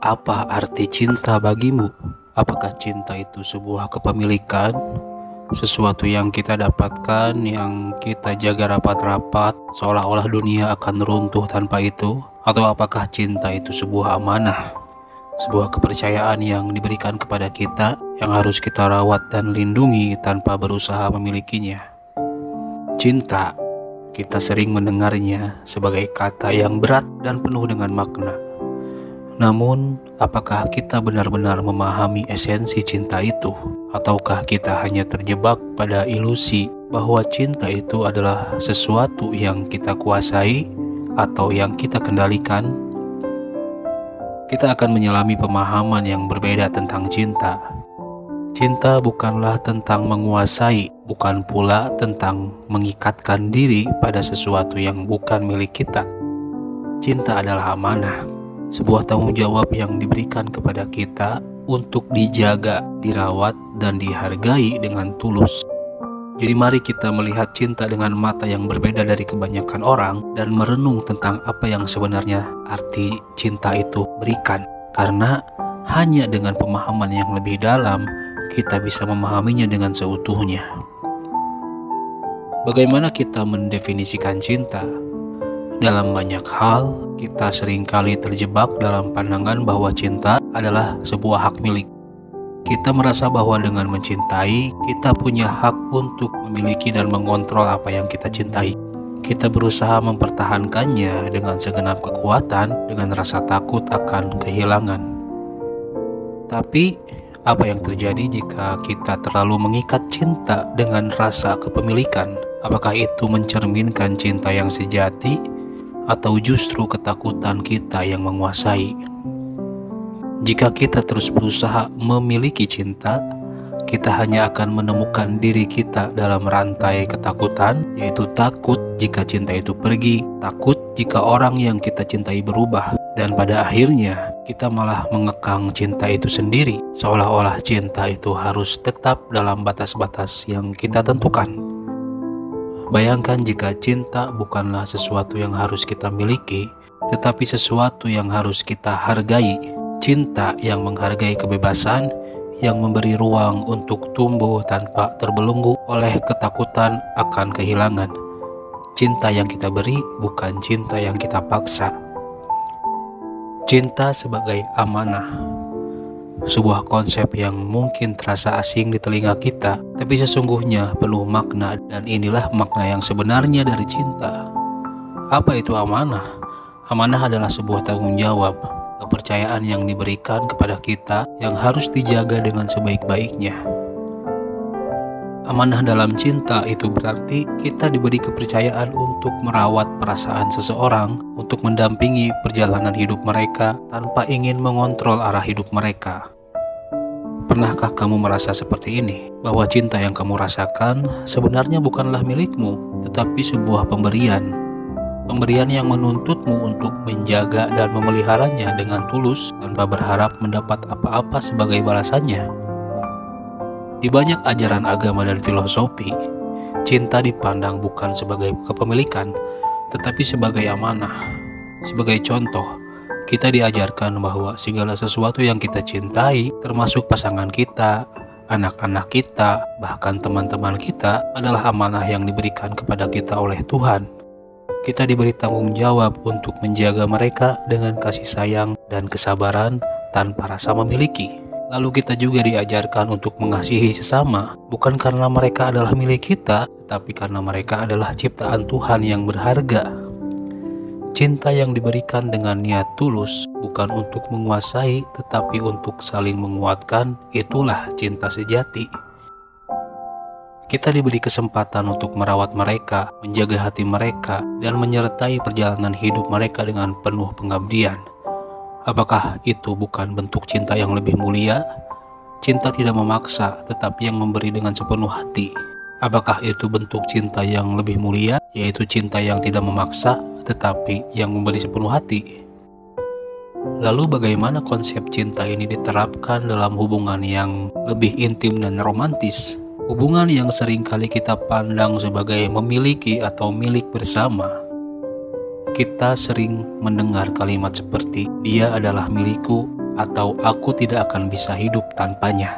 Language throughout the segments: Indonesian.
Apa arti cinta bagimu? Apakah cinta itu sebuah kepemilikan? Sesuatu yang kita dapatkan, yang kita jaga rapat-rapat, seolah-olah dunia akan runtuh tanpa itu? Atau apakah cinta itu sebuah amanah? Sebuah kepercayaan yang diberikan kepada kita, yang harus kita rawat dan lindungi tanpa berusaha memilikinya. Cinta, kita sering mendengarnya sebagai kata yang berat dan penuh dengan makna. Namun, apakah kita benar-benar memahami esensi cinta itu? Ataukah kita hanya terjebak pada ilusi bahwa cinta itu adalah sesuatu yang kita kuasai atau yang kita kendalikan? Kita akan menyelami pemahaman yang berbeda tentang cinta. Cinta bukanlah tentang menguasai, bukan pula tentang mengikatkan diri pada sesuatu yang bukan milik kita. Cinta adalah amanah, sebuah tanggung jawab yang diberikan kepada kita untuk dijaga, dirawat, dan dihargai dengan tulus. Jadi mari kita melihat cinta dengan mata yang berbeda dari kebanyakan orang dan merenung tentang apa yang sebenarnya arti cinta itu berikan. Karena hanya dengan pemahaman yang lebih dalam, kita bisa memahaminya dengan seutuhnya. Bagaimana kita mendefinisikan cinta? Dalam banyak hal, kita seringkali terjebak dalam pandangan bahwa cinta adalah sebuah hak milik. Kita merasa bahwa dengan mencintai, kita punya hak untuk memiliki dan mengontrol apa yang kita cintai. Kita berusaha mempertahankannya dengan segenap kekuatan, dengan rasa takut akan kehilangan. Tapi, apa yang terjadi jika kita terlalu mengikat cinta dengan rasa kepemilikan? Apakah itu mencerminkan cinta yang sejati, atau justru ketakutan kita yang menguasai? Jika kita terus berusaha memiliki cinta, kita hanya akan menemukan diri kita dalam rantai ketakutan, yaitu takut jika cinta itu pergi, takut jika orang yang kita cintai berubah, dan pada akhirnya kita malah mengekang cinta itu sendiri, seolah-olah cinta itu harus tetap dalam batas-batas yang kita tentukan. Bayangkan jika cinta bukanlah sesuatu yang harus kita miliki, tetapi sesuatu yang harus kita hargai. Cinta yang menghargai kebebasan, yang memberi ruang untuk tumbuh tanpa terbelenggu oleh ketakutan akan kehilangan. Cinta yang kita beri bukan cinta yang kita paksa. Cinta sebagai amanah, sebuah konsep yang mungkin terasa asing di telinga kita, tapi sesungguhnya penuh makna, dan inilah makna yang sebenarnya dari cinta. Apa itu amanah? Amanah adalah sebuah tanggung jawab, kepercayaan yang diberikan kepada kita yang harus dijaga dengan sebaik-baiknya. Amanah dalam cinta itu berarti kita diberi kepercayaan untuk merawat perasaan seseorang, untuk mendampingi perjalanan hidup mereka tanpa ingin mengontrol arah hidup mereka. Pernahkah kamu merasa seperti ini? Bahwa cinta yang kamu rasakan sebenarnya bukanlah milikmu, tetapi sebuah pemberian. Pemberian yang menuntutmu untuk menjaga dan memeliharanya dengan tulus tanpa berharap mendapat apa-apa sebagai balasannya. Di banyak ajaran agama dan filosofi, cinta dipandang bukan sebagai kepemilikan, tetapi sebagai amanah. Sebagai contoh, kita diajarkan bahwa segala sesuatu yang kita cintai, termasuk pasangan kita, anak-anak kita, bahkan teman-teman kita, adalah amanah yang diberikan kepada kita oleh Tuhan. Kita diberi tanggung jawab untuk menjaga mereka dengan kasih sayang dan kesabaran tanpa rasa memiliki. Lalu kita juga diajarkan untuk mengasihi sesama, bukan karena mereka adalah milik kita, tetapi karena mereka adalah ciptaan Tuhan yang berharga. Cinta yang diberikan dengan niat tulus, bukan untuk menguasai, tetapi untuk saling menguatkan, itulah cinta sejati. Kita diberi kesempatan untuk merawat mereka, menjaga hati mereka, dan menyertai perjalanan hidup mereka dengan penuh pengabdian. Apakah itu bukan bentuk cinta yang lebih mulia? Cinta tidak memaksa, tetapi yang memberi dengan sepenuh hati. Apakah itu bentuk cinta yang lebih mulia, yaitu cinta yang tidak memaksa, tetapi yang memberi sepenuh hati? Lalu bagaimana konsep cinta ini diterapkan dalam hubungan yang lebih intim dan romantis? Hubungan yang seringkali kita pandang sebagai memiliki atau milik bersama. Kita sering mendengar kalimat seperti, "Dia adalah milikku," atau "Aku tidak akan bisa hidup tanpanya."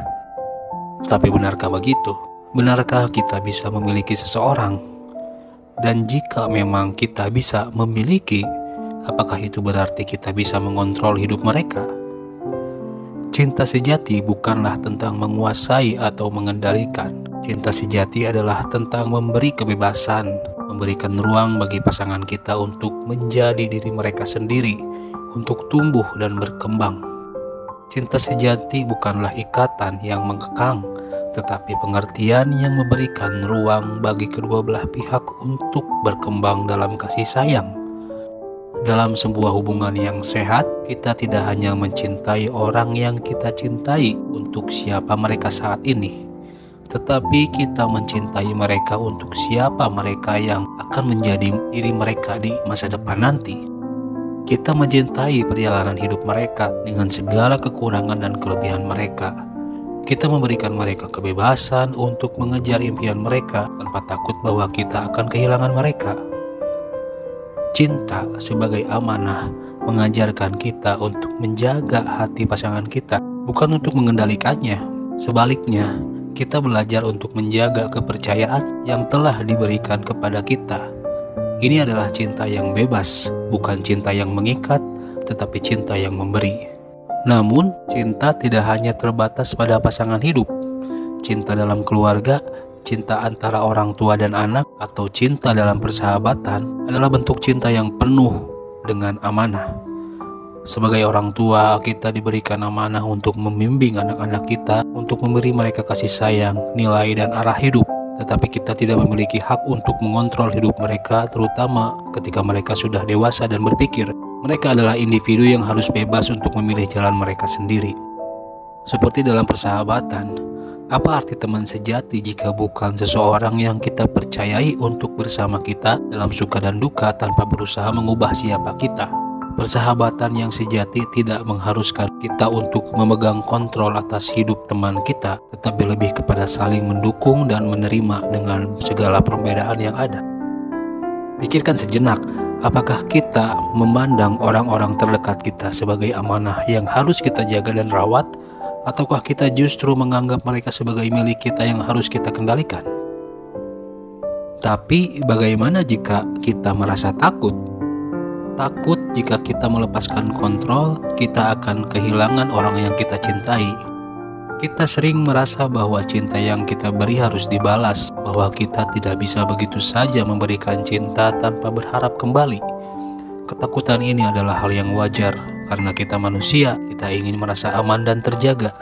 Tapi benarkah begitu? Benarkah kita bisa memiliki seseorang? Dan jika memang kita bisa memiliki, apakah itu berarti kita bisa mengontrol hidup mereka? Cinta sejati bukanlah tentang menguasai atau mengendalikan. Cinta sejati adalah tentang memberi kebebasan, memberikan ruang bagi pasangan kita untuk menjadi diri mereka sendiri, untuk tumbuh dan berkembang. Cinta sejati bukanlah ikatan yang mengekang, tetapi pengertian yang memberikan ruang bagi kedua belah pihak untuk berkembang dalam kasih sayang. Dalam sebuah hubungan yang sehat, kita tidak hanya mencintai orang yang kita cintai untuk siapa mereka saat ini, tetapi kita mencintai mereka untuk siapa mereka yang akan menjadi diri mereka di masa depan nanti. Kita mencintai perjalanan hidup mereka dengan segala kekurangan dan kelebihan mereka. Kita memberikan mereka kebebasan untuk mengejar impian mereka tanpa takut bahwa kita akan kehilangan mereka. Cinta sebagai amanah mengajarkan kita untuk menjaga hati pasangan kita, bukan untuk mengendalikannya. Sebaliknya, kita belajar untuk menjaga kepercayaan yang telah diberikan kepada kita. Ini adalah cinta yang bebas, bukan cinta yang mengikat, tetapi cinta yang memberi. Namun, cinta tidak hanya terbatas pada pasangan hidup. Cinta dalam keluarga, cinta antara orang tua dan anak, atau cinta dalam persahabatan adalah bentuk cinta yang penuh dengan amanah. Sebagai orang tua, kita diberikan amanah untuk membimbing anak-anak kita, untuk memberi mereka kasih sayang, nilai, dan arah hidup. Tetapi kita tidak memiliki hak untuk mengontrol hidup mereka, terutama ketika mereka sudah dewasa dan berpikir. Mereka adalah individu yang harus bebas untuk memilih jalan mereka sendiri. Seperti dalam persahabatan, apa arti teman sejati jika bukan seseorang yang kita percayai untuk bersama kita dalam suka dan duka tanpa berusaha mengubah siapa kita? Persahabatan yang sejati tidak mengharuskan kita untuk memegang kontrol atas hidup teman kita, tetapi lebih kepada saling mendukung dan menerima dengan segala perbedaan yang ada. Pikirkan sejenak, apakah kita memandang orang-orang terdekat kita sebagai amanah yang harus kita jaga dan rawat, ataukah kita justru menganggap mereka sebagai milik kita yang harus kita kendalikan? Tapi bagaimana jika kita merasa takut? Takut jika kita melepaskan kontrol, kita akan kehilangan orang yang kita cintai. Kita sering merasa bahwa cinta yang kita beri harus dibalas, bahwa kita tidak bisa begitu saja memberikan cinta tanpa berharap kembali. Ketakutan ini adalah hal yang wajar, karena kita manusia, kita ingin merasa aman dan terjaga.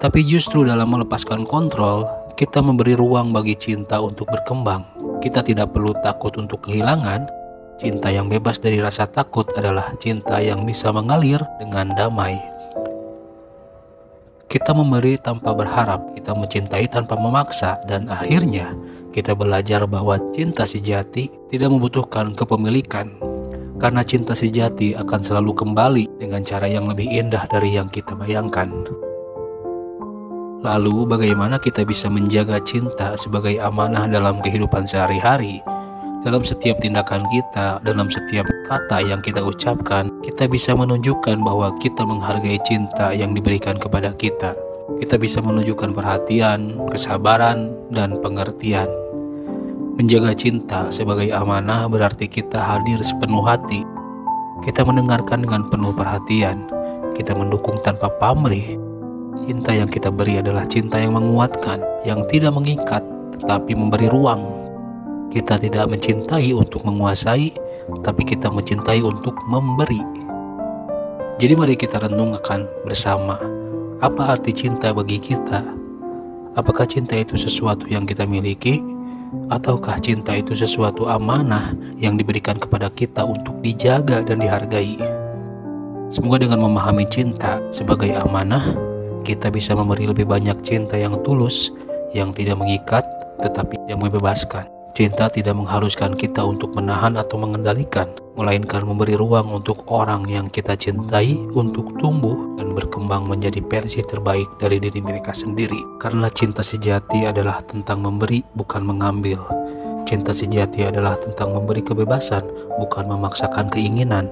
Tapi justru dalam melepaskan kontrol, kita memberi ruang bagi cinta untuk berkembang. Kita tidak perlu takut untuk kehilangan. Cinta yang bebas dari rasa takut adalah cinta yang bisa mengalir dengan damai. Kita memberi tanpa berharap, kita mencintai tanpa memaksa, dan akhirnya kita belajar bahwa cinta sejati tidak membutuhkan kepemilikan. Karena cinta sejati akan selalu kembali dengan cara yang lebih indah dari yang kita bayangkan. Lalu bagaimana kita bisa menjaga cinta sebagai amanah dalam kehidupan sehari-hari? Dalam setiap tindakan kita, dalam setiap kata yang kita ucapkan, kita bisa menunjukkan bahwa kita menghargai cinta yang diberikan kepada kita. Kita bisa menunjukkan perhatian, kesabaran, dan pengertian. Menjaga cinta sebagai amanah berarti kita hadir sepenuh hati. Kita mendengarkan dengan penuh perhatian. Kita mendukung tanpa pamrih. Cinta yang kita beri adalah cinta yang menguatkan, yang tidak mengikat, tetapi memberi ruang. Kita tidak mencintai untuk menguasai, tapi kita mencintai untuk memberi. Jadi mari kita renungkan bersama, apa arti cinta bagi kita? Apakah cinta itu sesuatu yang kita miliki? Ataukah cinta itu sesuatu amanah yang diberikan kepada kita untuk dijaga dan dihargai? Semoga dengan memahami cinta sebagai amanah, kita bisa memberi lebih banyak cinta yang tulus, yang tidak mengikat, tetapi yang membebaskan. Cinta tidak mengharuskan kita untuk menahan atau mengendalikan, melainkan memberi ruang untuk orang yang kita cintai untuk tumbuh dan berkembang menjadi versi terbaik dari diri mereka sendiri. Karena cinta sejati adalah tentang memberi, bukan mengambil. Cinta sejati adalah tentang memberi kebebasan, bukan memaksakan keinginan.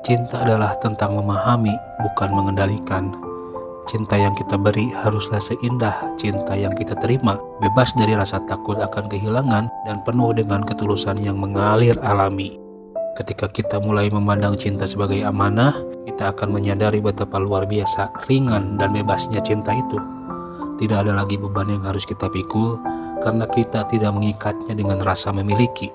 Cinta adalah tentang memahami, bukan mengendalikan. Cinta yang kita beri haruslah seindah cinta yang kita terima, bebas dari rasa takut akan kehilangan dan penuh dengan ketulusan yang mengalir alami. Ketika kita mulai memandang cinta sebagai amanah, kita akan menyadari betapa luar biasa, ringan dan bebasnya cinta itu. Tidak ada lagi beban yang harus kita pikul, karena kita tidak mengikatnya dengan rasa memiliki.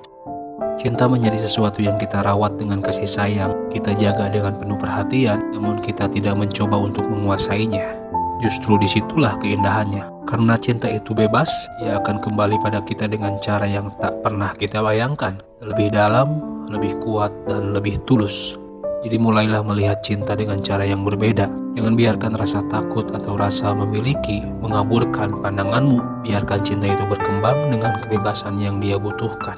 Cinta menjadi sesuatu yang kita rawat dengan kasih sayang, kita jaga dengan penuh perhatian, namun kita tidak mencoba untuk menguasainya. Justru disitulah keindahannya. Karena cinta itu bebas, ia akan kembali pada kita dengan cara yang tak pernah kita bayangkan. Lebih dalam, lebih kuat, dan lebih tulus. Jadi mulailah melihat cinta dengan cara yang berbeda. Jangan biarkan rasa takut atau rasa memiliki mengaburkan pandanganmu. Biarkan cinta itu berkembang dengan kebebasan yang dia butuhkan.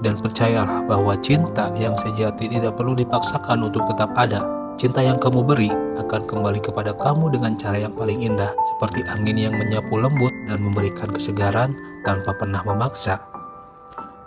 Dan percayalah bahwa cinta yang sejati tidak perlu dipaksakan untuk tetap ada. Cinta yang kamu beri akan kembali kepada kamu dengan cara yang paling indah, seperti angin yang menyapu lembut dan memberikan kesegaran tanpa pernah memaksa.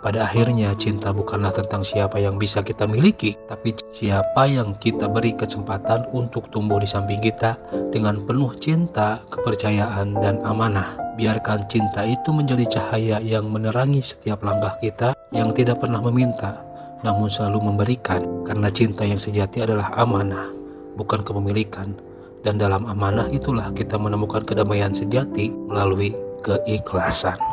Pada akhirnya, cinta bukanlah tentang siapa yang bisa kita miliki, tapi siapa yang kita beri kesempatan untuk tumbuh di samping kita dengan penuh cinta, kepercayaan, dan amanah. Biarkan cinta itu menjadi cahaya yang menerangi setiap langkah kita, yang tidak pernah meminta, namun selalu memberikan, karena cinta yang sejati adalah amanah, bukan kepemilikan. Dan dalam amanah itulah kita menemukan kedamaian sejati melalui keikhlasan.